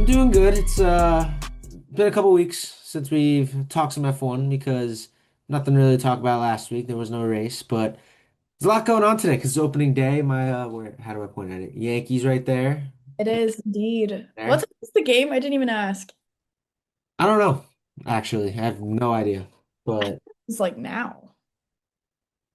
Doing good. It's been a couple weeks since we've talked some F1 because nothing really to talk about last week. There was no race, but there's a lot going on today because it's opening day. My where how do I point at it? Yankees right there. It is indeed. What's There. the game? I didn't even ask. I don't know, actually. I have no idea. But It's like now.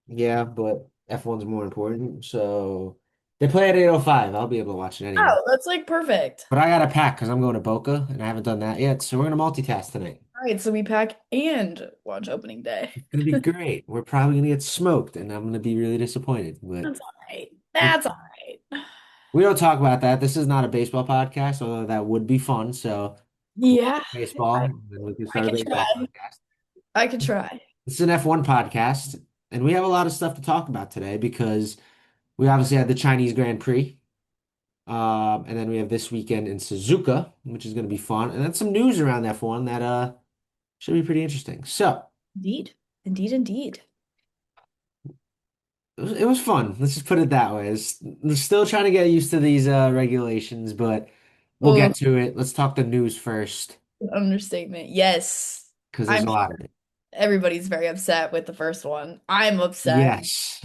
yeah, but F1's more important. So they play at 8:05. I'll be able to watch it anyway. Oh, that's like perfect. But I got to pack because I'm going to Boca and I haven't done that yet. So we're gonna multitask tonight. All right, so we pack and watch opening day. Gonna be great. We're probably gonna get smoked, and I'm gonna be really disappointed. But That's all right. we That's all right. we don't talk about that. This is not a baseball podcast, although that would be fun. So Yeah, baseball, I, and then we can I start a could baseball try. podcast. I could try. This is an F1 podcast, and we have a lot of stuff to talk about today because we obviously had the Chinese Grand Prix, and then we have this weekend in Suzuka, which is gonna be fun, and then some news around F1 that should be pretty interesting. So. Indeed. Indeed, indeed. It was fun. Let's just put it that way. We're still trying to get used to these regulations, but we'll Oh, get to it. Let's talk the news first understatement. Yes. because there's I'm a lot sure of it. everybody's very upset with the first one. I'm upset. Yes.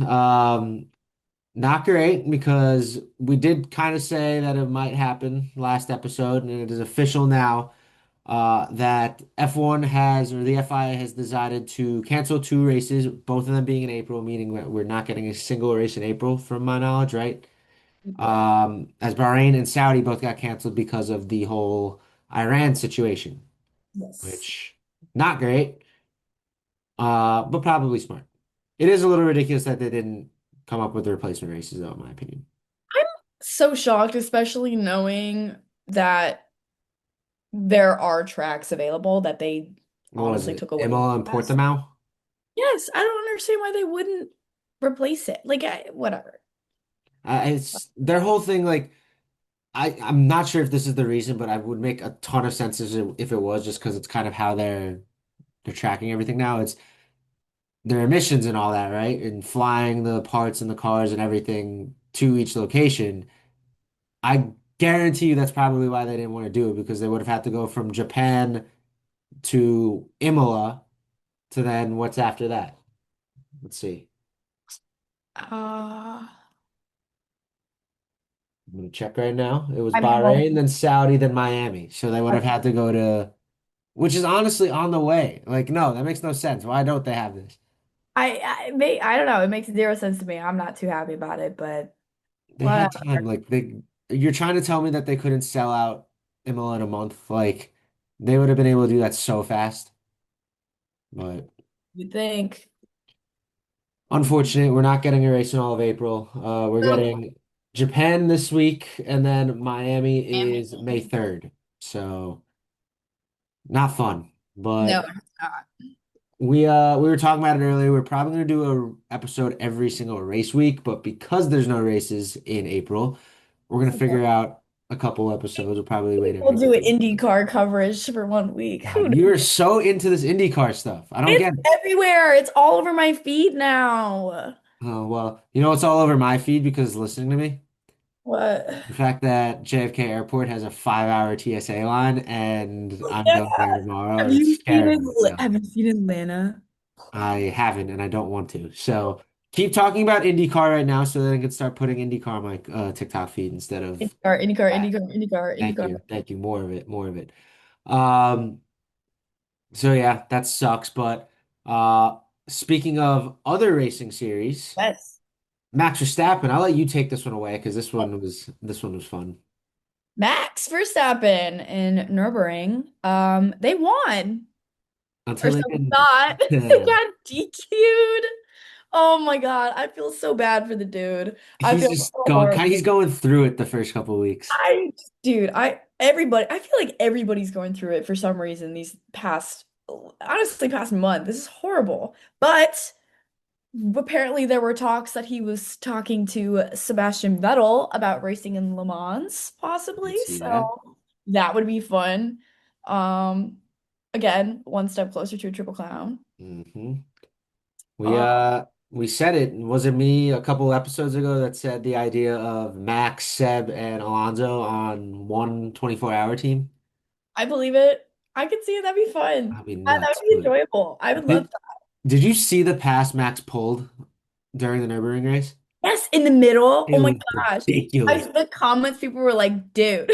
Not great because we did kind of say that it might happen last episode, and it is official now that F1 has, or the FIA has decided to cancel two races, both of them being in April, meaning that we're not getting a single race in April, from my knowledge, right? As Bahrain and Saudi both got canceled because of the whole Iran situation, Yes. which not great, but probably smart. It is a little ridiculous that they didn't come up with the replacement races, though, in my opinion. I'm so shocked, especially knowing that there are tracks available that they What was honestly it? took away Imola and from us. Portimao? Yes, I don't understand why they wouldn't replace it. Like, whatever. It's their whole thing. Like, I'm not sure if this is the reason, but I would make a ton of sense if it was just because it's kind of how they're tracking everything now. It's their emissions and all that, right? And flying the parts and the cars and everything to each location. I guarantee you that's probably why they didn't want to do it because they would have had to go from Japan to Imola to then what's after that? Let's see. Uh, I'm gonna check right now. It was I mean, Bahrain, then Saudi, then Miami. So they would have had to go to, which is honestly on the way. Like, no, that makes no sense. Why don't they have this? I don't know. It makes zero sense to me. I'm not too happy about it, but They what? had time. You're trying to tell me that they couldn't sell out Imola in a month? Like, they would have been able to do that so fast. But You think? unfortunate, we're not getting a race in all of April. We're No. getting Japan this week, and then Miami Miami. is May 3rd. So not fun. No, But it's not. we were talking about it earlier. We're probably gonna do a episode every single race week, but because there's no races in April, we're gonna figure out a couple episodes. We'll probably wait We'll every do an 2 weeks. IndyCar coverage for 1 week. Who God, knows? you are so into this IndyCar stuff. I don't It's get it. everywhere. It's all over my feed now. Oh, well, you know it's all over my feed because listening to me. What? The fact that JFK Airport has a 5-hour TSA line and I'm Yeah. going there tomorrow, Have and it's you seen scaring me. So Have you seen Atlanta? I haven't and I don't want to. So keep talking about IndyCar right now so that I can start putting IndyCar on my TikTok feed instead of IndyCar, IndyCar, that. IndyCar, IndyCar, Thank IndyCar. you. Thank you. More of it. More of it. Um, so yeah, that sucks. But uh speaking of other racing series, Yes. Max Verstappen, I'll let you take this one away because this one was fun. Max Verstappen in Nürburgring. They won. Or Until so they we didn't. thought. They got DQ'd. Oh my God. I feel so bad for the dude. I He's feel just so going, horrible. he's going through it the first couple of weeks. Dude, I feel like everybody's going through it for some reason these past, honestly, past month. This is horrible. But apparently there were talks that he was talking to Sebastian Vettel about racing in Le Mans, possibly. Let's see that. So that would be fun. Um, again, one step closer to a triple crown. hmm We Uh, uh we said it. Was it me a couple episodes ago that said the idea of Max, Seb, and Alonso on one 24-hour team? I believe it. I could see it. That'd be fun. That'd be That nuts. would be But enjoyable. I would love did that. did you see the pass Max pulled during the Nürburgring race? Yes, in the middle. It Oh my was gosh. ridiculous. The comments, people were like, dude,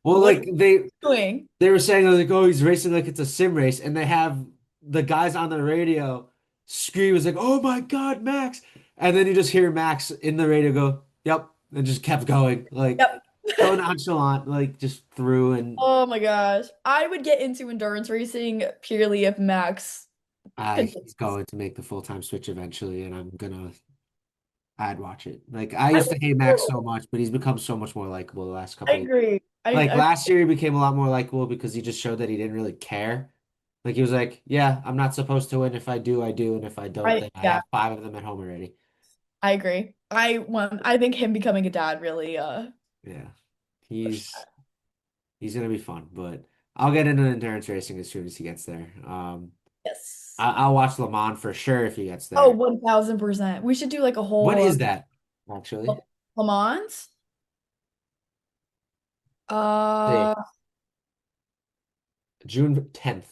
Well, what are like you doing? they were saying like, oh, he's racing like it's a sim race, and they have the guys on the radio scream, was like, oh my God, Max. And then you just hear Max in the radio go, yep, and just kept going, like Yep. so nonchalant, like just through and Oh my gosh. I would get into endurance racing purely if Max he's continues. going to make the full-time switch eventually, and I'd watch it. Like I I used would to hate Max too. so much, but he's become so much more likable the last I couple of agree. like last year he became a lot more likable because he just showed that he didn't really care. Like he was like, yeah, I'm not supposed to win. If I do, I do, and if I don't, then I yeah, have five of them at home already. I agree. I think him becoming a dad really Yeah. pushed He's that. he's gonna be fun, but I'll get into endurance racing as soon as he gets there. Yes. I'll watch Le Mans for sure if he gets Oh, there. 1000%. We should do like a When whole is that actually? Le Mans. See, I June 10th.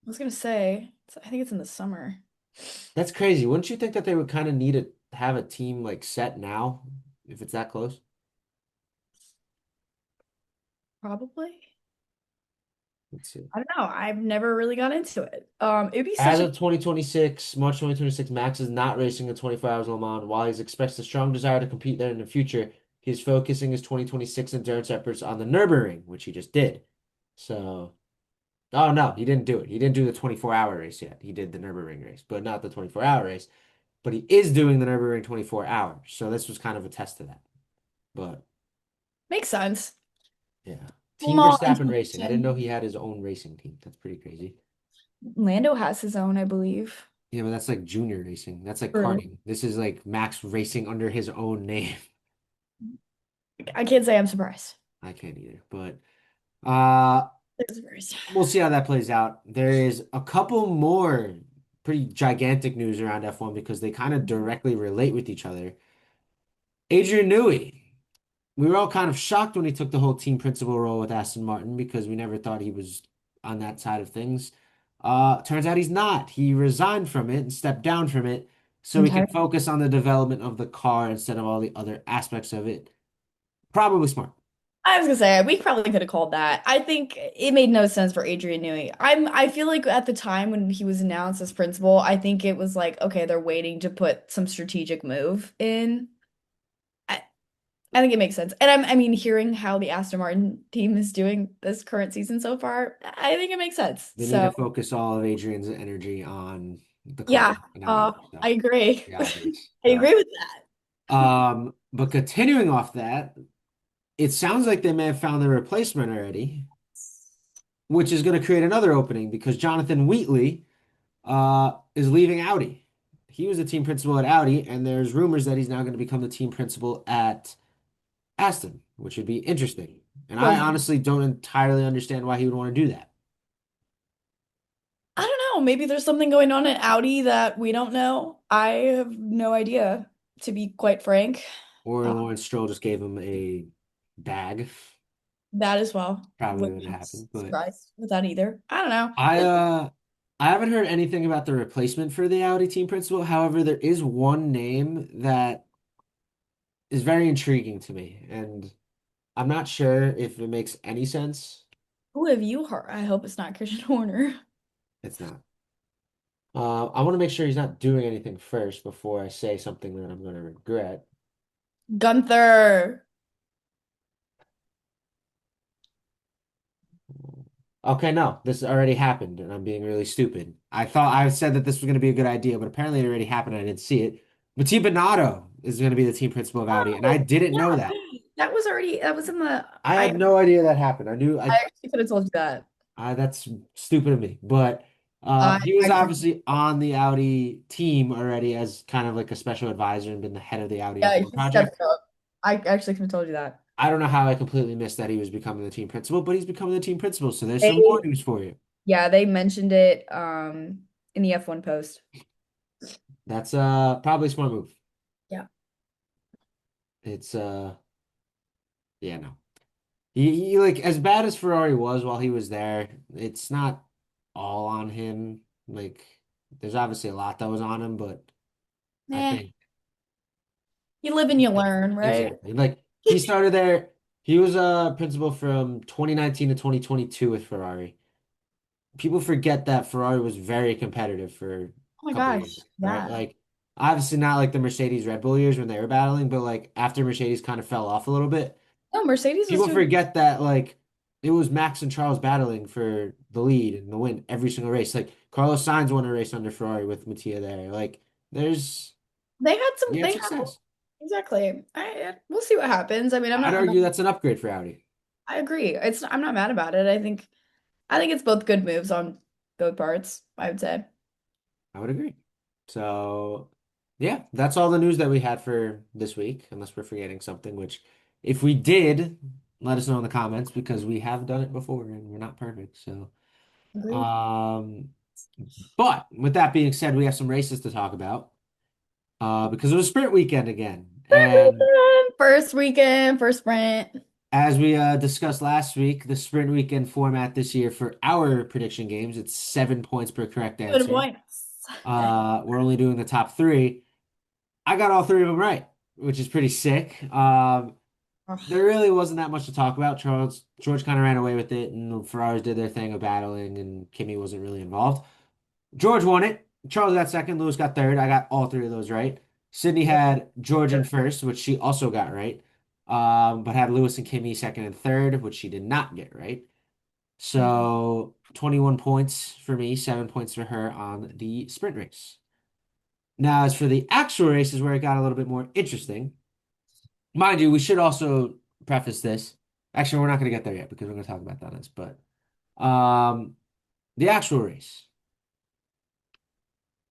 was gonna say, I think it's in the summer. That's crazy. Wouldn't you think that they would kind of need to have a team like set now if it's that close? Probably. Let's see. I don't know. I've never really got into it. It'd be As such a of 2026, March 2026, Max is not racing in 24 Hours Le Mans. While he expressed a strong desire to compete there in the future, he's focusing his 2026 endurance efforts on the Nürburgring, which he just did. So, oh no, he didn't do it. He didn't do the 24-hour race yet. He did the Nürburgring race, but not the 24-hour race. But he is doing the Nürburgring 24 hours. So this was kind of a test to that. But makes sense. yeah. Team Small Verstappen Racing. I didn't know intuition. he had his own racing team. That's pretty crazy. Lando has his own, I believe. Yeah, but that's like junior racing. That's like True. karting. This is like Max racing under his own name. I can't say I'm surprised. I can't either. But uh I'm surprised. we'll see how that plays out. There is a couple more pretty gigantic news around F1 because they kind of directly relate with each other. Adrian Newey. We were all kind of shocked when he took the whole team principal role with Aston Martin because we never thought he was on that side of things. Turns out he's not. He resigned from it and stepped down from it so he can Entire. focus on the development of the car instead of all the other aspects of it. Probably smart. I was gonna say we probably could have called that. I think it made no sense for Adrian Newey. I feel like at the time when he was announced as principal, I think it was like, okay, they're waiting to put some strategic move in. I, I think it makes sense. And I mean, hearing how the Aston Martin team is doing this current season so far, I think it makes sense. They need to So focus all of Adrian's energy on the car yeah, and not other I stuff. agree. Pretty obvious. I agree with that. But continuing off that, it sounds like they may have found the replacement already, which is going to create another opening because Jonathan Wheatley is leaving Audi. He was the team principal at Audi, and there's rumors that he's now going to become the team principal at Aston, which would be interesting. And I Was honestly don't entirely understand why he would want to do that. I don't know. Maybe there's something going on at Audi that we don't know. I have no idea, to be quite frank. Or Uh, Lawrence Stroll just gave him a bag. that as well. Probably Wouldn't would be happen, but surprised with that either. I don't know. I I haven't heard anything about the replacement for the Audi team principal. However, there is one name that is very intriguing to me, and I'm not sure if it makes any sense. Who have you heard? I hope it's not Christian Horner. It's not. I want to make sure he's not doing anything first before I say something that I'm going to regret. Gunther. Okay, no, this already happened, and I'm being really stupid. I thought I said that this was going to be a good idea, but apparently it already happened. I didn't see it. Mattia Binotto is going to be the team principal of Audi, and I Oh, didn't yeah, know that. right. That was already that was in the I had no idea that happened. I knew I actually could have told you that. that's stupid of me, but I he was actually obviously on the Audi team already as kind of like a special advisor and been the head of the Audi yeah, F1 he project. stepped up. I actually could have told you that. I don't know how I completely missed that he was becoming the team principal, but he's becoming the team principal, so there's some more They news for you. yeah, they mentioned it in the F1 post. That's probably a smart move. Yeah. It's yeah, no. he like as bad as Ferrari was while he was there, it's not all on him. Like there's obviously a lot that was on him, but I Eh, think you live and you learn, right? exactly. Like he started there, he was a principal from 2019 to 2022 with Ferrari. People forget that Ferrari was very competitive for a Oh my couple gosh. years, right? Yeah. Like obviously not like the Mercedes Red Bull years when they were battling, but like after Mercedes kind of fell off a little bit, No, Mercedes was people doing forget that like it was Max and Charles battling for the lead and the win every single race. Like Carlos Sainz won a race under Ferrari with Mattia there. Like there's we have they had success. exactly. We'll see what happens. I mean, I'd I'm not argue that's an upgrade for Audi. I agree. I'm not mad about it. I think it's both good moves on both parts, I would say. I would agree. So, yeah, that's all the news that we had for this week, unless we're forgetting something, which if we did, let us know in the comments because we have done it before and we're not perfect. So, Agreed. um, but with that being said, we have some races to talk about because it was sprint weekend again. And First weekend, first sprint. as we discussed last week, the sprint weekend format this year for our prediction games, it's 7 points per correct Good answer. points. We're only doing the top three. I got all three of them right, which is pretty sick. Ugh. There really wasn't that much to talk about. George kind of ran away with it, and the Ferraris did their thing of battling, and Kimi wasn't really involved. George won it. Charles got second. Lewis got third. I got all three of those right. Sydney had George in first, which she also got right, but had Lewis and Kimi second and third, which she did not get right. So 21 points for me, 7 points for her on the sprint race. Now, as for the actual races where it got a little bit more interesting, mind you, we should also preface this. Actually, we're not going to get there yet because we're going to talk about that next. But um, the actual race,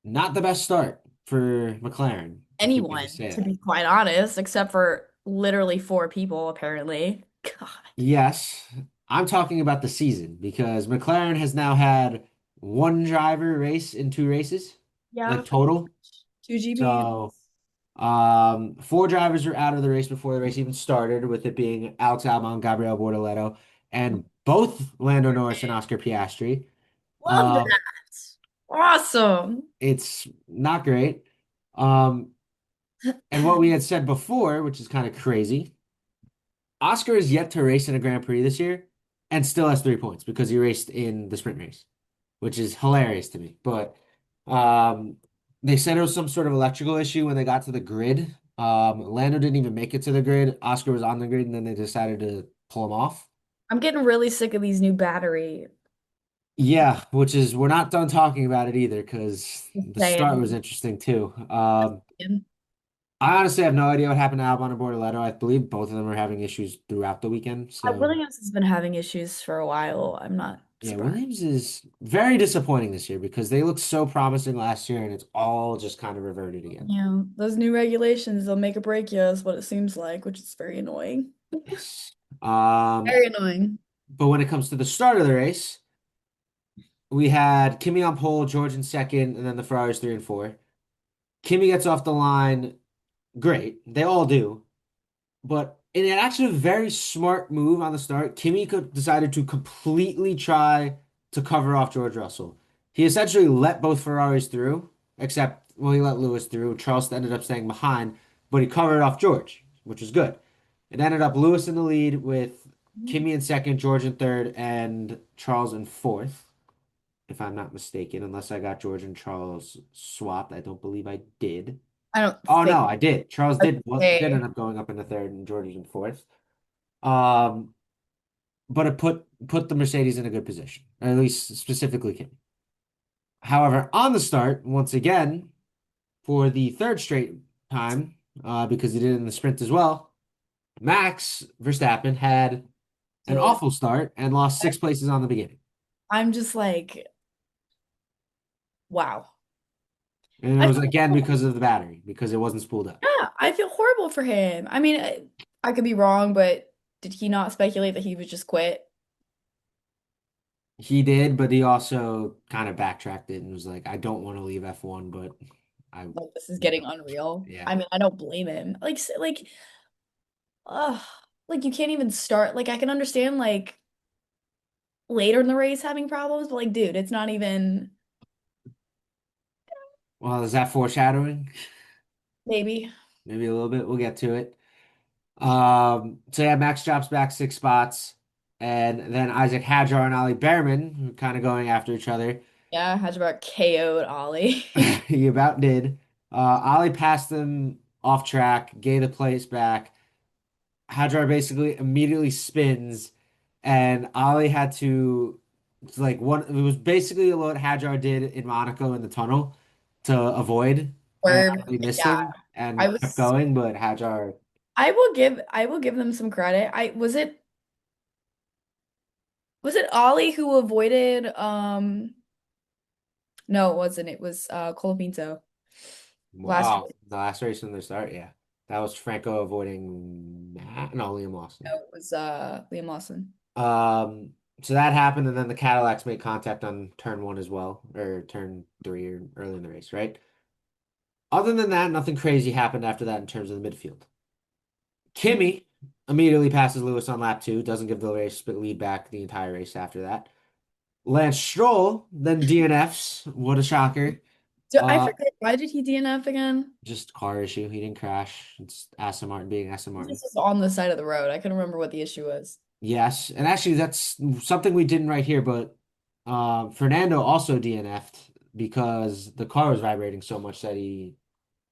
not the best start for McLaren, if we can just Anyone, say to that. be quite honest, except for literally four people, apparently. God. Yes, I'm talking about the season because McLaren has now had one driver race in two races, Yeah, like pretty total. much. Two GPs. So four drivers were out of the race before the race even started, with it being Alex Albon, Gabriel Bortoleto, and both Lando Norris and Oscar Piastri. Love Um, that. Awesome. it's not great. Um, and what we had said before, which is kind of crazy, Oscar is yet to race in a Grand Prix this year and still has 3 points because he raced in the sprint race, which is hilarious to me. But um, they said it was some sort of electrical issue when they got to the grid. Lando didn't even make it to the grid. Oscar was on the grid, and then they decided to pull him off. I'm getting really sick of these new battery. Yeah, which is we're not done talking about it either because Just the start was saying. interesting too. Just saying. I honestly have no idea what happened to Albon and Bortoleto. I believe both of them were having issues throughout the weekend. So Williams has been having issues for a while. I'm not yeah, surprised. Williams is very disappointing this year because they looked so promising last year and it's all just kind of reverted again. Yeah, those new regulations, they'll make or break you, is what it seems like, which is very annoying. Yes. Very annoying. But when it comes to the start of the race, we had Kimi on pole, George in second, and then the Ferraris three and four. Kimi gets off the line, great. They all do. But in an actually very smart move on the start, decided to completely try to cover off George Russell. He essentially let both Ferraris through, except, well, he let Lewis through. Charles ended up staying behind, but he covered off George, which was good. It ended up Lewis in the lead with Kimi in second, George in third, and Charles in fourth, if I'm not mistaken, unless I got George and Charles swapped. I don't believe I did. I don't Oh no, think. I did. Charles did end Okay. up going up in the third and George was in fourth. Um, but it put the Mercedes in a good position, or at least specifically Kimi. However, on the start, once again, for the third straight time, because he did it in the sprint as well, Max Verstappen had an Dude, awful start and lost 6 places on the beginning. I'm just like, wow. And it I was feel again horrible. because of the battery, because it wasn't spooled up. Yeah, I feel horrible for him. I mean, I could be wrong, but did he not speculate that he would just quit? He did, but he also kind of backtracked it and was like, I don't want to leave F1, but I, Like, this is you getting know, unreal. yeah. I mean, I don't blame him. Ugh. like you can't even start. Like I can understand like later in the race having problems, but like, dude, it's not even Well, is that foreshadowing? maybe. Maybe a little bit. We'll get to it. So yeah, Max drops back 6 spots, and then Isaac Hadjar and Ollie Behrman kind of going after each other. Yeah, Hajibara KO'd Ollie. He about did. Ollie passed them off track, gave the place back. Hadjar basically immediately spins, and Ollie had to it's like one. It was basically what Hadjar did in Monaco in the tunnel to avoid, and Or Ollie missed yeah, him I and kept was going, but Hadjar, I will give them some credit. I was it Ollie who avoided no, it wasn't. It was Colapinto last oh, the last race in the start, yeah, that was Franco avoiding Matt, no, Liam Lawson. no, it was Liam Lawson. Um, so that happened, and then the Cadillacs made contact on turn one as well, or turn three, or early in the race, right? Other than that, nothing crazy happened after that in terms of the midfield. Kimmy immediately passes Lewis on lap two, doesn't give the race lead back the entire race after that. Lance Stroll then DNFs. What a shocker. So I Uh, forget, why did he DNF again? just car issue. He didn't crash. It's Aston Martin being Aston This Martin. is on the side of the road. I couldn't remember what the issue was. Yes, and actually that's something we didn't write here, but Fernando also DNF'd because the car was vibrating so much that he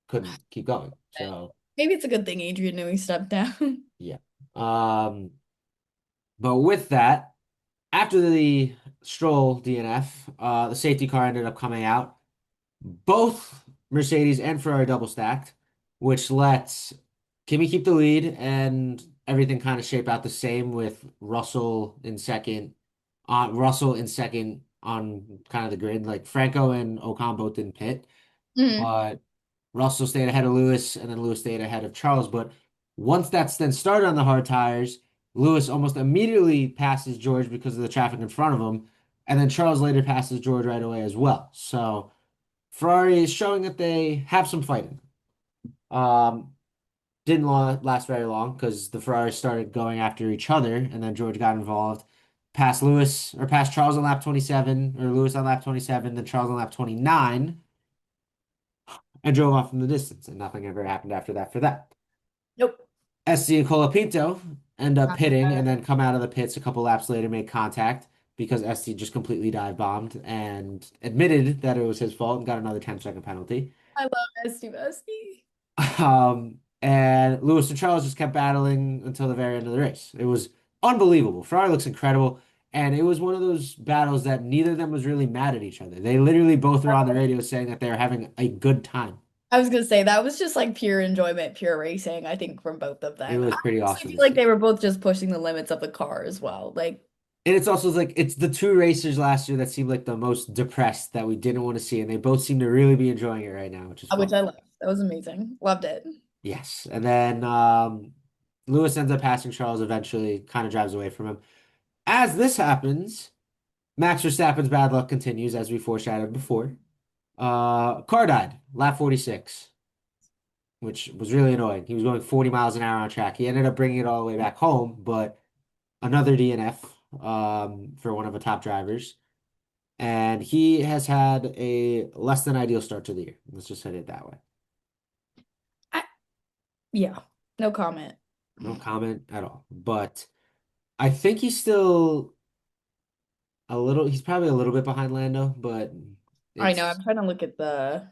couldn't keep going. So Maybe it's a good thing Adrian Newey stepped down. yeah. Um, but with that, after the Stroll DNF, the safety car ended up coming out. Both Mercedes and Ferrari double stacked, which lets Kimi keep the lead and everything kind of shape out the same with Russell in second on kind of the grid. Like Franco and Ocon both didn't pit, Mhm. but Russell stayed ahead of Lewis and then Lewis stayed ahead of Charles. But once that's then started on the hard tires, Lewis almost immediately passes George because of the traffic in front of him. And then Charles later passes George right away as well. So Ferrari is showing that they have some fighting. Um, didn't last very long because the Ferraris started going after each other, and then George got involved. Passed Charles on lap 27, or Lewis on lap 27, then Charles on lap 29, and drove off in the distance, and nothing ever happened after that for that. Nope. SC and Colapinto end up pitting and then come out of the pits a couple laps later, make contact because SC just completely dive bombed and admitted that it was his fault and got another 10-second penalty. I love Esty Bestie. And Lewis and Charles just kept battling until the very end of the race. It was unbelievable. Ferrari looks incredible. And it was one of those battles that neither of them was really mad at each other. They literally both were on the radio saying that they were having a good time. I was gonna say that was just like pure enjoyment, pure racing, I think, from both of It them. I was pretty honestly awesome feel to like see. they were both just pushing the limits of the car as well. Like, And it's also like it's the two racers last year that seemed like the most depressed that we didn't want to see, and they both seem to really be enjoying it right now, which is which fun. I loved. That was amazing. Loved it. Yes. And then Lewis ends up passing Charles eventually, kind of drives away from him. As this happens, Max Verstappen's bad luck continues, as we foreshadowed before. Car died, lap 46, which was really annoying. He was going 40 miles an hour on track. He ended up bringing it all the way back home, but another DNF for one of the top drivers. And he has had a less than ideal start to the year. Let's just say it that way. I, yeah, no comment. No comment at all. But I think he's probably a little bit behind Lando, but I know. it's I'm trying to look at the.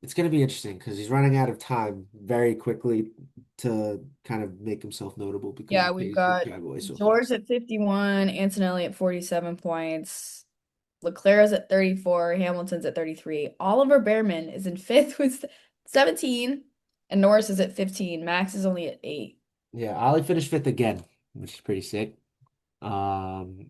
It's going to be interesting because he's running out of time very quickly to kind of make himself notable because Yeah, the we've pace will got drive away so George fast. at 51, Antonelli at 47 points, Leclerc's at 34, Hamilton's at 33. Oliver Behrman is in fifth with 17, and Norris is at 15. Max is only at 8. Yeah, Ollie finished fifth again, which is pretty sick. Um,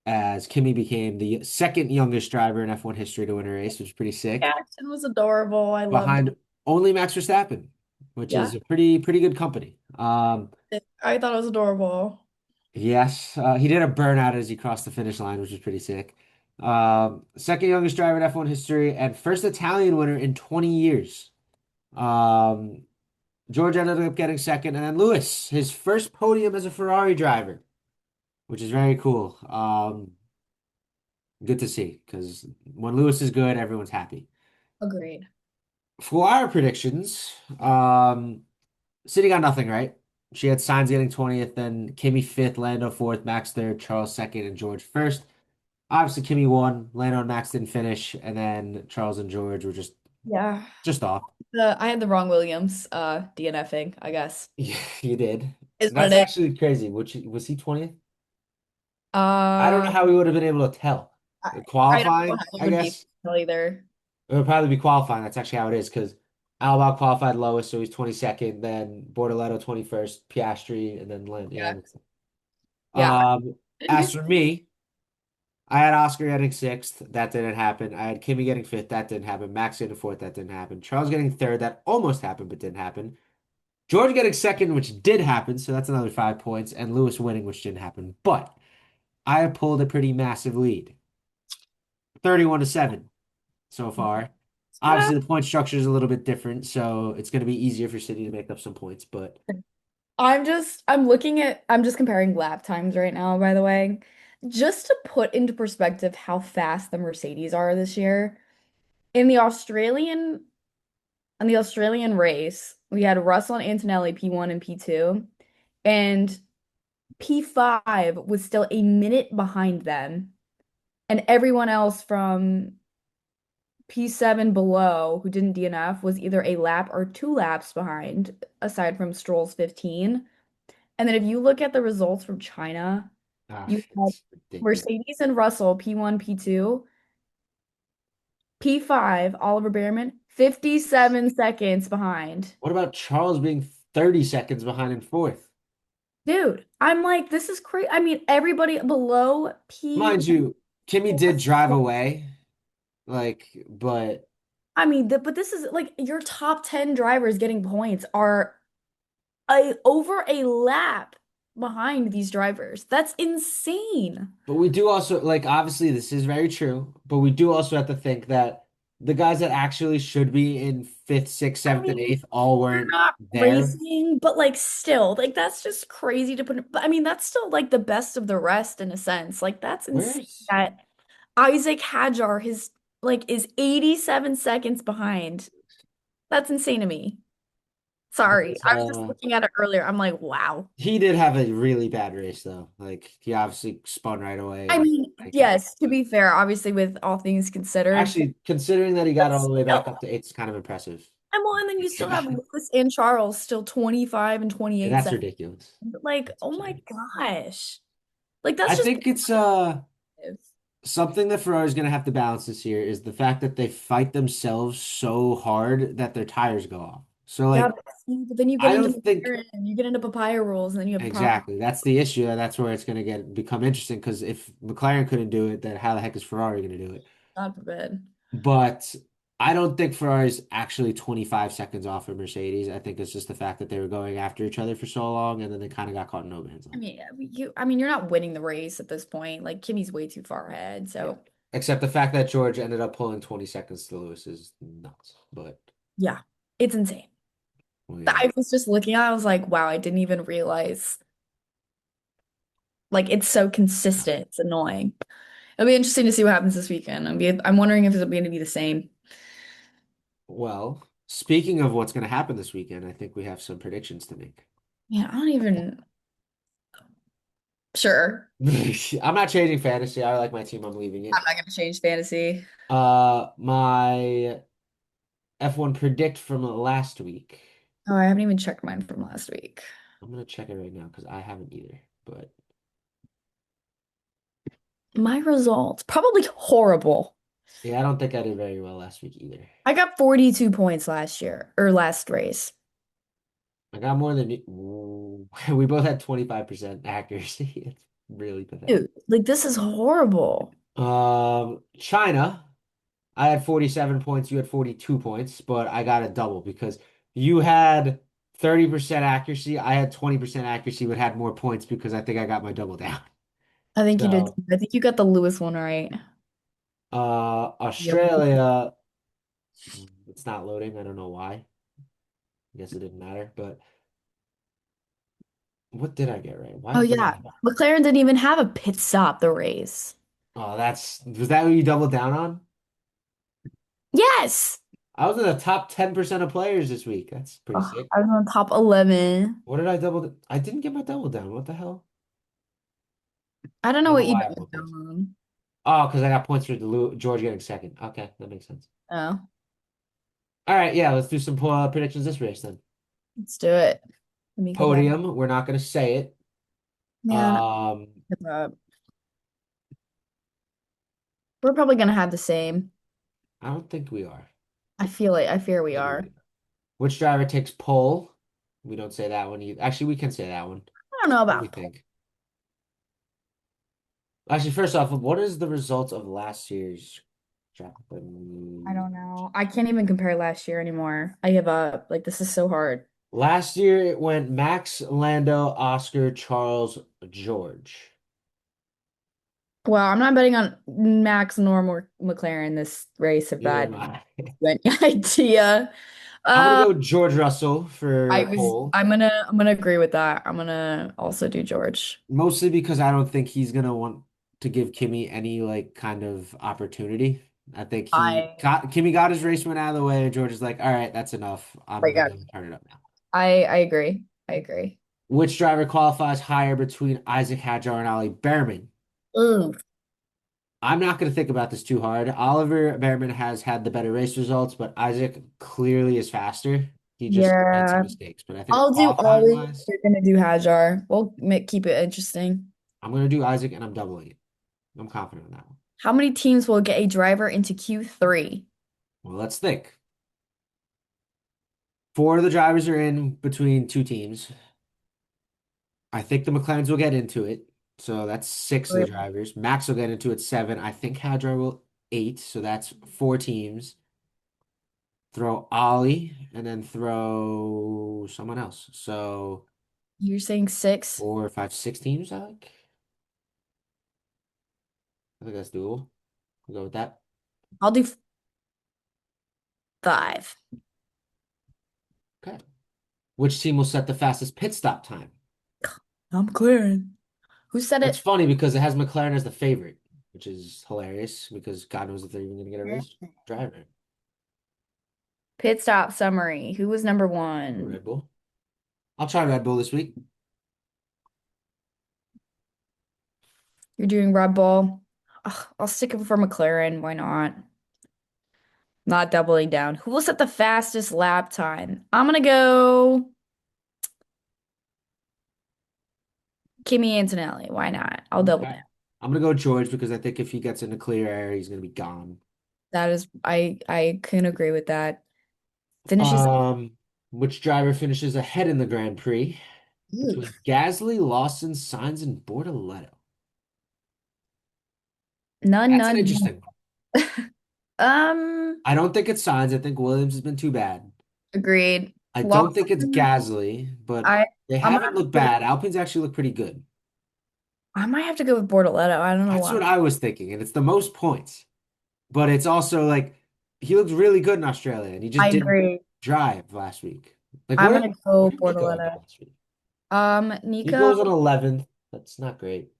as Kimi became the second youngest driver in F1 history to win a race, which is pretty sick, Jackson was adorable. I loved it. behind only Max Verstappen, which Yeah, is a pretty good company. I thought it was adorable. Yes, he did a burnout as he crossed the finish line, which was pretty sick. Second youngest driver in F1 history and first Italian winner in 20 years. Um, George ended up getting second, and then Lewis, his first podium as a Ferrari driver, which is very cool. Good to see because when Lewis is good, everyone's happy. Agreed. For our predictions, City got nothing right. She had Sainz getting 20th, then Kimi fifth, Lando fourth, Max third, Charles second, and George first. Obviously, Kimi won. Lando and Max didn't finish, and then Charles and George were Yeah. just off. I had the wrong Williams DNFing, I guess. Yeah, you did. Is what That's it is. actually crazy. Was he 20th? I don't know Uh how we would have been able to tell. I, I don't know Qualifying, how it I would be guess. either. It would probably be qualifying. That's actually how it is because Albon qualified lowest, so he's 22nd, then Bortoleto 21st, Piastri, and then Lando. Yeah, that Yeah. makes sense. Yeah. Um, as for me, I had Oscar getting sixth. That didn't happen. I had Kimi getting fifth. That didn't happen. Max getting fourth. That didn't happen. Charles getting third. That almost happened, but didn't happen. George getting second, which did happen. So that's another 5 points. And Lewis winning, which didn't happen. But I have pulled a pretty massive lead, 31-7 so far. Yeah. Obviously, the point structure is a little bit different, so it's going to be easier for City to make up some points. But I'm just comparing lap times right now, by the way. Just to put into perspective how fast the Mercedes are this year. In the Australian race, we had Russell and Antonelli P1 and P2, and P5 was still a minute behind them, and everyone else from P7 below who didn't DNF was either a lap or 2 laps behind, aside from Stroll's 15. And then if you look at the results from China, you had it's ridiculous. Mercedes and Russell P1, P2, P5, Oliver Behrman, 57 seconds behind. What about Charles being 30 seconds behind in fourth? Dude, I'm like, this is crazy. I mean, everybody below Mind P1. you, Kimmy did drive away, but I mean, but this is like your top 10 drivers getting points are over a lap behind these drivers. That's insane. we do also obviously this is very true, but we do also have to think that the guys that actually should be in fifth, sixth, I seventh, and mean, eighth all they're weren't not there. racing, but like still, like that's just crazy to put. But I mean, that's still like the best of the rest in a sense. Like that's insane Where's that Isaac Hadjar his like is 87 seconds behind. That's insane to me. Sorry. there's I was just looking at it earlier. I'm like, wow. he did have a really bad race though. Like he obviously spun right away I and mean, kept yes, to be fair, obviously with all things considered, actually considering that he but got all the way back still. up to eighth is kind of impressive. And well, and then you still have Lewis and Charles still 25 and 28 That's seconds. ridiculous. Like, That's oh my absurd. gosh. Like I that's just think it's positive. something that Ferrari's gonna have to balance this year is the fact that they fight themselves so hard that their tires go off. So Yeah, like but then you get I into don't think McLaren and you get into papaya rules and then you have problems. exactly that's the issue and that's where it's gonna become interesting because if McLaren couldn't do it, then how the heck is Ferrari gonna do it? God forbid. But I don't think Ferrari's actually 25 seconds off of Mercedes. I think it's just the fact that they were going after each other for so long and then they kind of got caught in no man's land. I mean, you're not winning the race at this point. Like Kimmy's way too far ahead. Yeah. So Except the fact that George ended up pulling 20 seconds to Lewis is nuts. But yeah, it's insane. yeah. I was just looking at it, I was like, wow, I didn't even realize. Like it's so consistent. It's annoying. It'll be interesting to see what happens this weekend. I'm wondering if it's going to be the same. Well, speaking of what's going to happen this weekend, I think we have some predictions to make. Yeah, I don't even sure. I'm not changing fantasy. I like my team. I'm leaving I'm it. not going to change fantasy. My F1 predict from last week. Oh, I haven't even checked mine from last week. I'm gonna check it right now because I haven't either. But My results probably horrible. yeah, I don't think I did very well last week either. I got 42 points last year or last race. I got more than you. Ooh. We both had 25% accuracy. It's really pathetic. Dude, like this is horrible. China, I had 47 points, you had 42 points, but I got a double because you had 30% accuracy, I had 20% accuracy, but had more points because I think I got my double down. I think you did. So, I think you got the Lewis one right. Yep. Australia, it's not loading. I don't know why. I guess it didn't matter. But what did I get right? Why Oh did yeah, I? McLaren didn't even have a pit stop the race. Oh, was that what you doubled down on? Yes. I was in the top 10% of players this week. That's pretty Oh, sick. I was on top 11. What did I double? I didn't get my double down. What the hell? I don't I know don't know what you why I have no doubled points. down on. Oh, because I got points for George getting second. Okay, that makes sense. Oh, All right, yeah, let's do some predictions this race then. let's do it. Let me go back. Podium, we're not going to say it. Man, Um, we're probably gonna have the same. I don't think we are. I fear we Maybe are. we are. Which driver takes pole? We don't say that one either. Actually, we can say that one. I don't know What do we about pole. think? Actually, first off, what is the result of last year's track? I don't know. I can't even compare last year anymore. I give up. Like this is so hard. Last year it went Max, Lando, Oscar, Charles, George. Well, I'm not betting on Max nor McLaren this race if Neither that am I. is any idea. I'm gonna Uh, go George Russell for pole, I'm gonna agree with that. I'm gonna also do George. mostly because I don't think he's gonna want to give Kimmy any like kind of opportunity. I think I Kimmy got his race went out of the way. George is like, all right, that's enough. I'm like gonna turn it up now. I agree. I agree. Which driver qualifies higher between Isaac Hadjar and Ollie Behrman? Ooh. I'm not going to think about this too hard. Oliver Behrman has had the better race results, but Isaac clearly is faster. He just made some Yeah. mistakes. But I think I'll do qualifying Ollie. wise, You're gonna do Hajar. Keep it interesting. I'm going to do Isaac and I'm doubling it. I'm confident in that one. How many teams will get a driver into Q3? Well, let's think. Four of the drivers are in between two teams. I think the McLarens will get into it. So that's six of the drivers. Max will get into it seven. I think Hadjar will eight. So that's four teams. Throw Ollie and then throw someone else. So You're saying six? 4, 5, 6 teams, I like. I think that's doable. We'll go with that. I'll do five. Okay. Which team will set the fastest pit stop time? I'm clearing. Who said That's it? funny because it has McLaren as the favorite, which is hilarious because God knows if they're even going to get a race driver. Pit stop summary. Who was number one? Red Bull. I'll try Red Bull this week. You're doing Red Bull. Ugh, I'll stick it for McLaren. Why not? Not doubling down. Who will set the fastest lap time? I'm gonna go Kimi Antonelli. Why not? I'll double Okay. down. I'm going to go George because I think if he gets into clear air, he's going to be gone. That is, I can agree with that. Finishes. Um, which driver finishes ahead in the Grand Prix Ooh. between Gasly, Lawson, Sainz, and Bortoleto? None, That's an none. interesting one. Um, I don't think it's Sainz. I think Williams has been too bad. agreed. I don't think it's Lawson, Gasly, but I they I'm gonna haven't have to looked go with, bad. Alpine's actually looked pretty good. I might have to go with Bortoleto. I don't know That's why. what I was thinking, and it's the most points. But it's also like he looked really good in Australia, and he just I didn't agree. drive last week. Like I'm where gonna go did Nico end up Bortoleto. last week? Nico Nico, was on 11th. That's not great.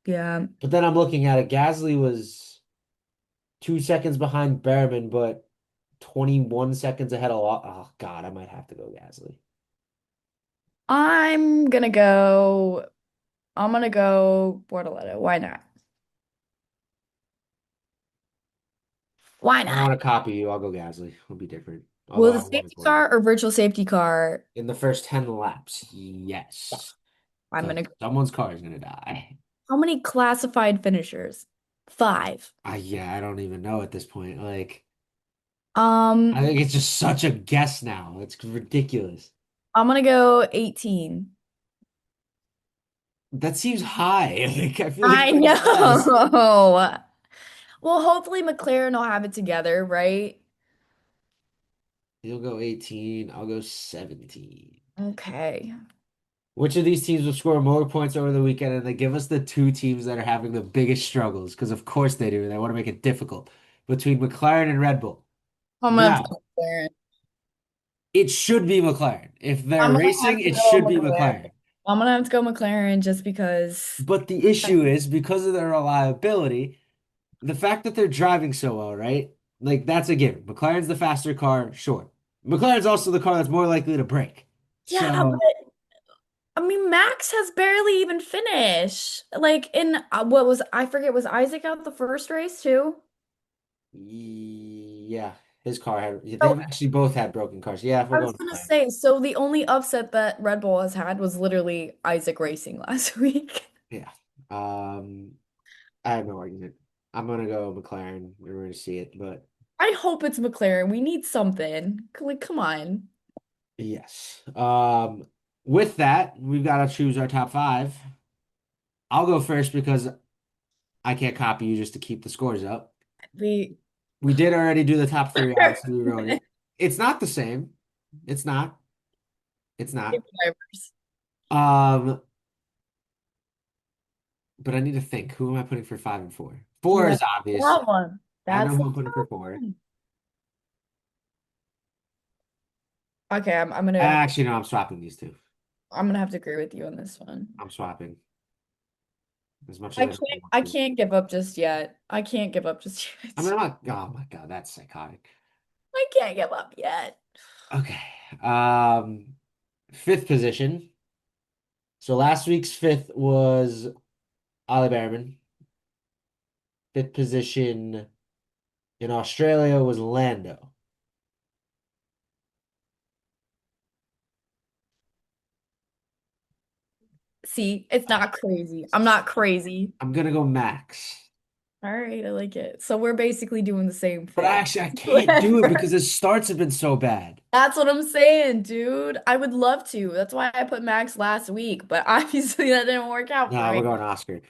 yeah. But then I'm looking at it. Gasly was 2 seconds behind Behrman, but 21 seconds ahead of Oh God, I might have to go Gasly. I'm gonna go. I'm gonna go Bortoleto. Why not? Why I don't not? want to copy you. I'll go Gasly. It'll be different. Although Will I the want to safety go car or virtual safety car? in the first 10 laps. Yes. I'm Because gonna. someone's car is going to die. How many classified finishers? Five. Yeah, I don't even know at this point. Like, I Um, think it's just such a guess now. It's ridiculous. I'm gonna go 18. That seems high. Like, I feel like I it's like less. know. Well, hopefully McLaren will have it together, right? You'll go 18. I'll go 17. Okay. Which of these teams will score more points over the weekend? And they give us the two teams that are having the biggest struggles, because of course they do. They want to make it difficult between McLaren and Red Bull. I'm gonna Now, put McLaren. It should be McLaren. If they're I'm gonna have racing, to it go should be McLaren. McLaren. I'm gonna have to go McLaren just because. But the issue is because of their reliability, the fact that they're driving so well, right? Like that's a given. McLaren's the faster car, sure. McLaren's also the car that's more likely to break. Yeah, So, but I mean, Max has barely even finished. Like in what was I forget was Isaac out the first race too? yeah, his car had, they've So actually both had broken cars. Yeah, we're I was going gonna McLaren. say, so the only upset that Red Bull has had was literally Isaac racing last week. Yeah. Um, I have no argument. I'm gonna go McLaren. We're gonna see it, but I hope it's McLaren. We need something. Like, come on. yes. With that, we've got to choose our top five. I'll go first because I can't copy you just to keep the scores up. We We did already do the top three, obviously we wrote it. It's not the same. It's not. It's not. drivers. Um, but I need to think. Who am I putting for five and four? Four Yeah, is obvious. that one. I know That's the who I'm putting for four. one. Okay, I'm gonna Actually, no, I'm swapping these two. I'm gonna have to agree with you on this one. I'm swapping as much as I I don't can't want I to. can't give up just yet. I can't give up just I mean, yet. I'm not. Oh my God, that's psychotic. I can't give up yet. Okay. Um, Fifth position. So last week's fifth was Ollie Behrman. Fifth position in Australia was Lando. See, it's not crazy. I'm not crazy. I'm gonna go Max. All right, I like it. So we're basically doing the same But thing. actually, I can't do it because his starts have been so bad. That's what I'm saying, dude. I would love to. That's why I put Max last week, but obviously that didn't work out for No, we're me. going Oscar.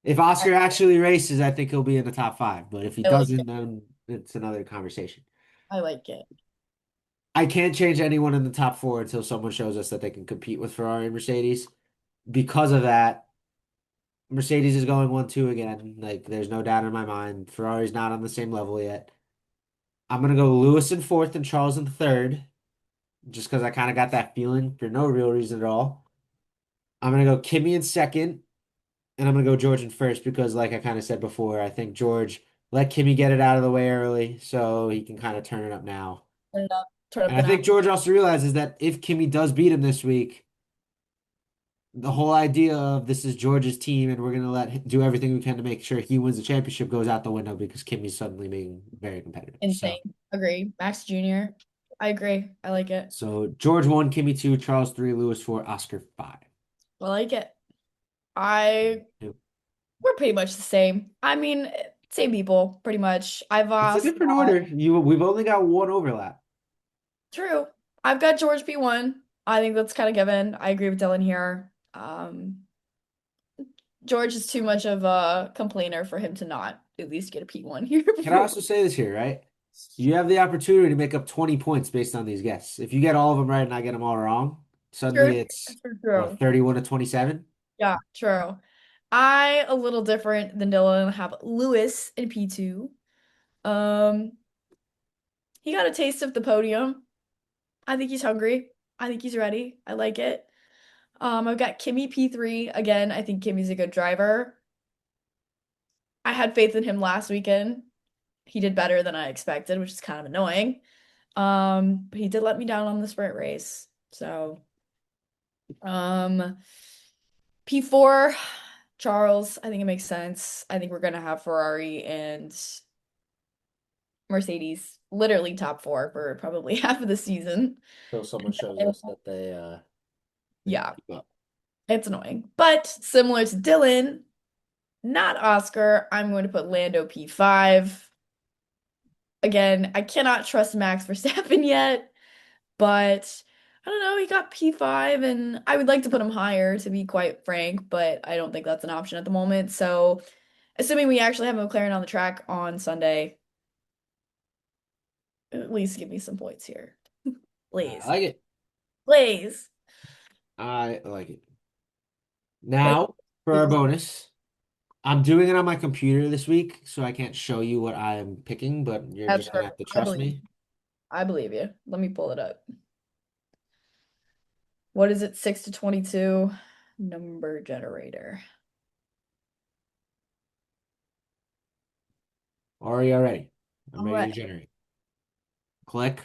If Oscar actually races, I think he'll be in the top five. But if he I like doesn't, it. then it's another conversation. I like it. I can't change anyone in the top four until someone shows us that they can compete with Ferrari and Mercedes. Because of that, Mercedes is going 1-2 again. Like, there's no doubt in my mind. Ferrari's not on the same level yet. I'm gonna go Lewis in fourth and Charles in third, just because I kind of got that feeling for no real reason at all. I'm gonna go Kimi in second, and I'm gonna go George in first because, like I kind of said before, I think George let Kimi get it out of the way early, so he can kind of turn it up now. Turn it up. Turn up And the I think notch. George also realizes that if Kimi does beat him this week, the whole idea of this is George's team and we're gonna do everything we can to make sure he wins the championship goes out the window because Kimi's suddenly being very competitive. Insane. Agree. Max Jr. I agree. I like it. So George one, Kimi two, Charles three, Lewis four, Oscar five. I like it. I We're pretty much the same. I mean, same people, pretty much. I've It's a asked different order. We've only got one overlap. True. I've got George P1. I think that's kind of given. I agree with Dylan here. George is too much of a complainer for him to not at least get a P1 here Can I before. also say this here, right? You have the opportunity to make up 20 points based on these guesses. If you get all of them right and I get them all wrong, True. suddenly it's True. what, True. 31 to 27? Yeah, true. I, a little different than Dylan, have Lewis in P2. Um, he got a taste of the podium. I think he's hungry. I think he's ready. I like it. I've got Kimmy P3. Again, I think Kimmy's a good driver. I had faith in him last weekend. He did better than I expected, which is kind of annoying. But he did let me down on the sprint race. So, um, P4, Charles, I think it makes sense. I think we're gonna have Ferrari and Mercedes literally top four for probably half of the season. So someone shows And us that they can yeah, keep up. it's annoying. But similar to Dylan, not Oscar, I'm going to put Lando P5. Again, I cannot trust Max Verstappen yet, but I don't know, he got P5 and I would like to put him higher to be quite frank, but I don't think that's an option at the moment. So, assuming we actually have a McLaren on the track on Sunday, at least give me some points here. I Please. like it. Please. I like it. Like Now, for our please. bonus, I'm doing it on my computer this week, so I can't show you what I'm picking, but you're That's just gonna perfect. have to I trust believe. me. I believe you. Let me pull it up. What is it? 6 to 22 number generator. Are you ready? I'm I'm ready to ready. generate. Click.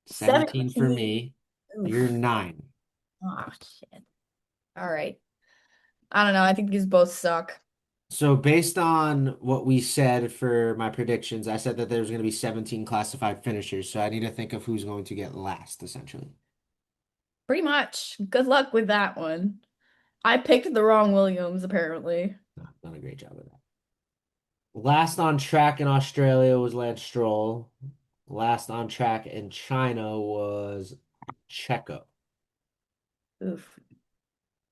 17 for 17. me. You're Oof. 9. Oh, shit. All right. I don't know. I think these both suck. So based on what we said for my predictions, I said that there's going to be 17 classified finishers. So I need to think of who's going to get last, essentially. Pretty much. Good luck with that one. I picked the wrong Williams, apparently. No, done a great job of that. Last on track in Australia was Lance Stroll. Last on track in China was Checo, Oof.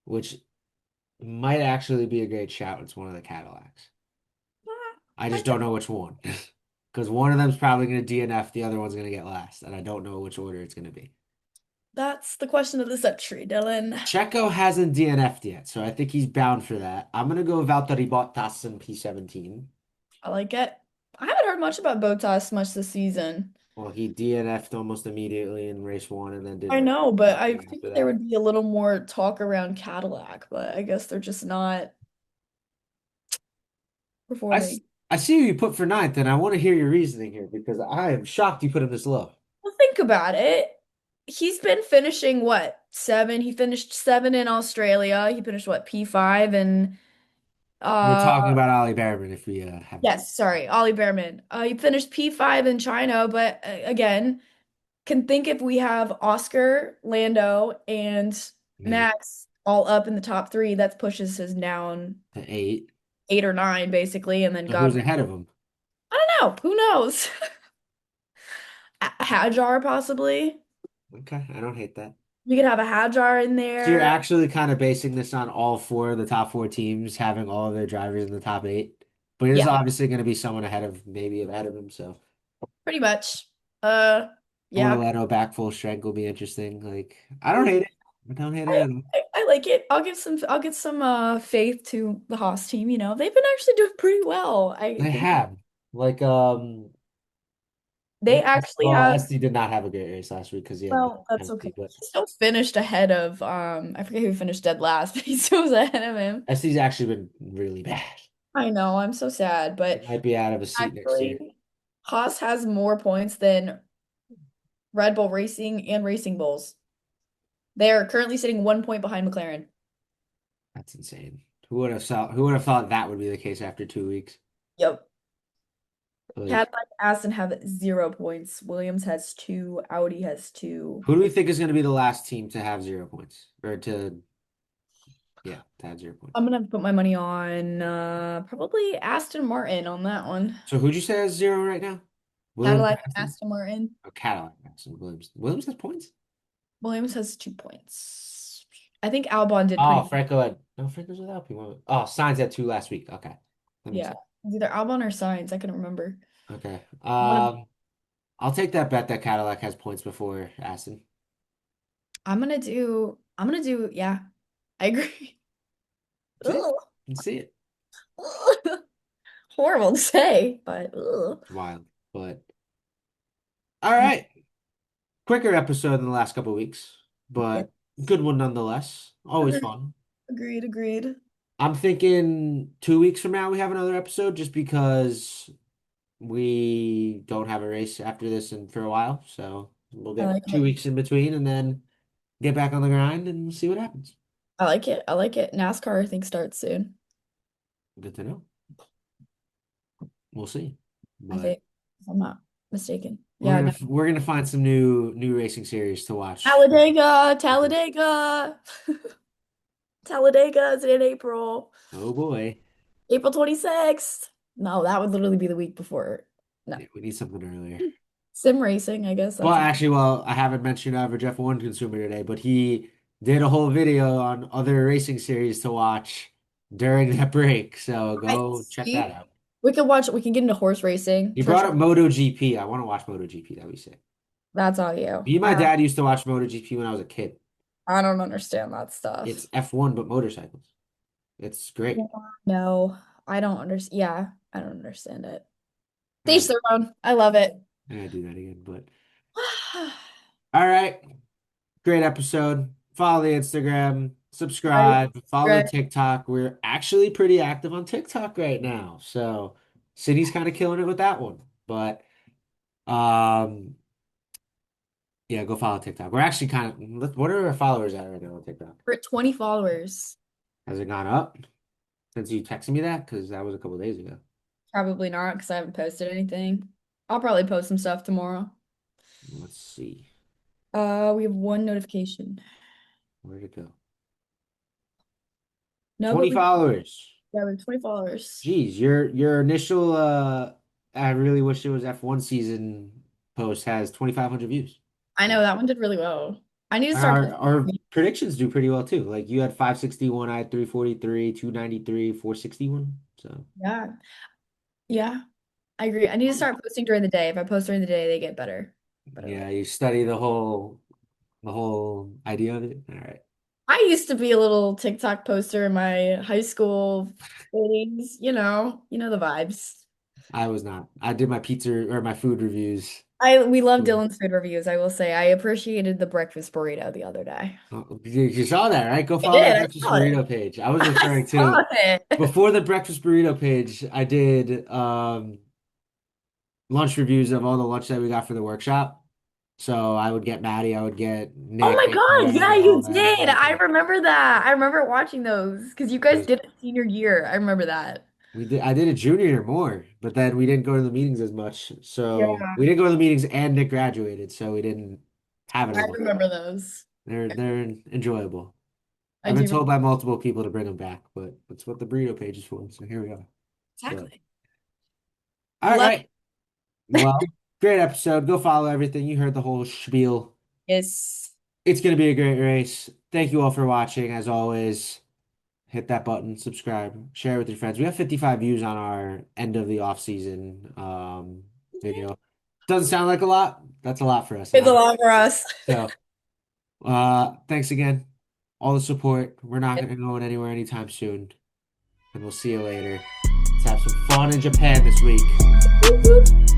which might actually be a great shout. It's one of the Cadillacs. I I just don't know which one. Because one of them's probably going to DNF, the other one's going to get last, and I don't know which order it's going to be. That's the question of the century, Dylan. Checo hasn't DNF'd yet, so I think he's bound for that. I'm going to go Valtteri Bottas in P17. I like it. I haven't heard much about Bottas much this season. Well, he DNF'd almost immediately in race one and then I did know, but I nothing after figured there that. would be a little more talk around Cadillac, but I guess they're just not I, s- performing. I see who you put for ninth, and I want to hear your reasoning here because I am shocked you put him this low. Well, think about it. He's been finishing what? Seven. He finished seven in Australia. He finished what? P5 and We're uh talking about Ollie Behrman if we have. yes, sorry, Ollie Behrman. He finished P5 in China, but again, can think if we have Oscar, Lando, and Nate Max all up in the top three, that pushes his down to 8. eight or nine basically, and then So who's God, ahead of him? I don't know, who knows? Hajar possibly. Okay, I don't hate that. You could have a Hajar in So you're there. actually kind of basing this on all four of the top four teams having all of their drivers in the top 8. But there's Yeah, obviously going to be someone ahead of, maybe ahead of him. So pretty much. Uh, yeah, Bortoleto back full strength will be interesting. Like, I don't hate it. I don't hate it I, at all. I like it. I'll give some faith to the Haas team, you know. They've been actually doing pretty well. I They think have. Like, they actually well, have, SD did not have a great race last week because he had well, that's okay. penalty, but He still finished ahead of I forget who finished dead last, but he still was ahead of him. SD's actually been really bad. I know, I'm so sad, He but might be out of a seat next year. actually Haas has more points than Red Bull Racing and Racing Bulls. They are currently sitting 1 point behind McLaren. That's insane. Who would have thought that would be the case after 2 weeks? Yep. Like, Cadillac, Aston have 0 points. Williams has two. Audi has two. who do we think is going to be the last team to have 0 points? Or to, yeah, to have 0 points. I'm gonna put my money on probably Aston Martin on that one. So who'd you say has 0 right now? Williams Cadillac, Aston? Aston Martin. Oh, Cadillac Aston Williams. Williams has points? Williams has 2 points. I think Albon did Oh, pretty. Franco had, no, Franco's without P1. Oh, Sainz had 2 last week. Okay. That makes Yeah, sense. it's either Albon or Sainz. I couldn't remember. Okay. One of I'll take that bet that Cadillac has points before Aston. I'm gonna do, yeah, I agree. See it? Ugh. You can see it. Ugh. Horrible to say, but ugh. It's wild. But all right. Quicker episode than the last couple of weeks, Yeah. but good one nonetheless. Always Agreed, fun. agreed, agreed. I'm thinking 2 weeks from now we have another episode just because we don't have a race after this and for a while. So we'll I get like two it. weeks in between and then get back on the grind and see what happens. I like it. I like it. NASCAR, I think, starts soon. Good to know. We'll see. I But think, if I'm not mistaken. Yeah, no. we're gonna find some new racing series to watch. Talladega, Talladega. Talladega is in April. Oh boy. April 26th. No, that would literally be the week before. No. Yeah, we need something earlier. Sim racing, I guess Well, that's a actually, well, I haven't mentioned Jeff One Consumer today, but he did a whole video on other racing series to watch during that break. So right. go check that See? out. We can get into horse racing He for brought sure. up MotoGP. I want to watch MotoGP. That'd be sick. That's all you. Me and my dad used to watch MotoGP when I was a kid. I don't understand that It's stuff. F1 but motorcycles. It's Yeah, great. no, I don't understand. Yeah, I don't understand it. I Teach gotta, their own. I love it. I gotta do that again. But All right. Great episode. Follow the Instagram, I subscribe, follow the regret TikTok. We're actually pretty active on TikTok right now. So City's kind of killing it with that one. But um yeah, go follow TikTok. We're actually kind of what are our followers at right now on TikTok? for 20 followers. Has it gone up since you texted me that? Because that was a couple days ago. Probably not because I haven't posted anything. I'll probably post some stuff tomorrow. Let's see. We have one notification. Where'd it go? No, but 20 we followers. yeah, we have 20 followers. Geez, your initial I really wish it was F1 season post has 2,500 views. I know So that one did really well. I need to start our posting. predictions do pretty well too. Like you had 561, I had 343, 293, 461. So Yeah. Yeah. I agree. I need to start posting during the day. If I post during the day, they get better. Better yeah, like. you study the whole idea of it. All right. I used to be a little TikTok poster in my high school days, you know the vibes. I was not. I did my pizza or my food reviews. We love Yeah. Dylan's food reviews, I will say. I appreciated the breakfast burrito the other day. You saw that, right? Go I follow the did. I breakfast saw it. burrito page. I was I referring saw to it. before the breakfast burrito page, I did lunch reviews of all the lunch that we got for the workshop. So I would get Maddie, I would get Oh Nick, my God. Yeah, all you them. did. I remember that. I remember watching those because you guys Because did it senior year. I remember that. I did a junior year more, but then we didn't go to the meetings as much. So Yeah, we didn't go to the meetings and Nick graduated, so we didn't have it I as much. remember those. They're enjoyable. I I've been do. told by multiple people to bring them back, but that's what the burrito page is for. So here we are. But Exactly. all Love right. Well, great episode. Go follow everything. You heard the whole spiel. Yes. It's going to be a great race. Thank you all for watching. As always, hit that button, subscribe, share with your friends. We have 55 views on our end of the off season video. Doesn't sound like a lot. That's a lot for us, It's a huh? lot for us. So, thanks again. All the support. We're not going to go anywhere anytime soon, and we'll see you later. Let's have some fun in Japan this week. Whoop, whoop.